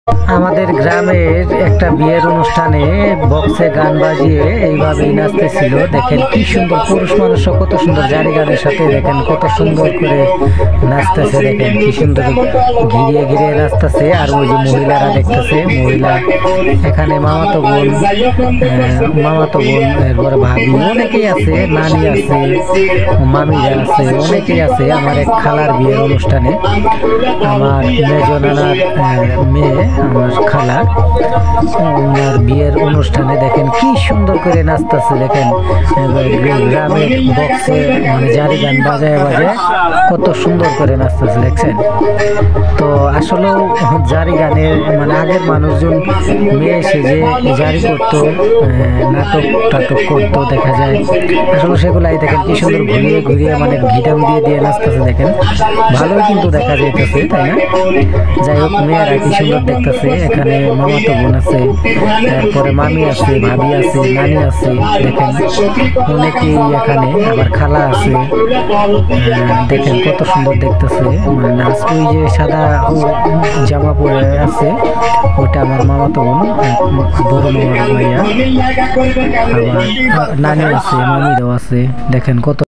আমাদের গ্রামের একটা বিয়ের অনুষ্ঠানে বক্সে গান বাজিয়ে এইভাবেই নাচতেছিল। দেখেন কি সুন্দর, পুরুষ মানুষ কত সুন্দর জারি গানের সাথে দেখেন কত সুন্দর করে নাচতেছে। দেখেন কি সুন্দর ঘিরিয়ে ঘিরিয়ে নাচতেছে। আর ওই যে মহিলারা দেখতেছে, মহিলা এখানে মামাতো বোন, এরপরে ভাবি অনেকেই আছে, নানি আছে, মামিরা আছে, অনেকেই আছে। আমার এক খালার বিয়ের অনুষ্ঠানে আমার মেজ নানার মেয়ে, আমার খালা, ওনার বিয়ের অনুষ্ঠানে দেখেন কি সুন্দর করে নাচতেছে। দেখেন গ্রামের বক্সে মানে জারি গান বাজায় বাজায় কত সুন্দর করে নাচতেছে, দেখছেন। তো আসলেও জারি গানের মানে আগের মানুষজন মেয়ে সেজে জারি করতো, নাটক টাটক করতো, দেখা যায় আসলে সেগুলাই দেখেন কি সুন্দর ঘুরিয়ে ঘুরিয়ে মানে ঘিটাম দিয়ে দিয়ে নাচতেছে। দেখেন ভালোই কিন্তু দেখা যাইতেছে, তাই না? যাই হোক, মেয়েরা কি সুন্দর দেখতেছে। এখানে মামাতো বোন আছে, তারপরে মামি আছে, ভাবি আছে, নানি আছে, দেখেন অনেকেই এখানে, আবার খালা আছে। দেখেন কত সুন্দর দেখতেছে মানে নাচ। ওই যে সাদা জামা পরে আছে ওটা আমার মামাতো বোন, বড় মামার ভাইয়া। আবার নানি আছে, মামিরাও আছে, দেখেন কত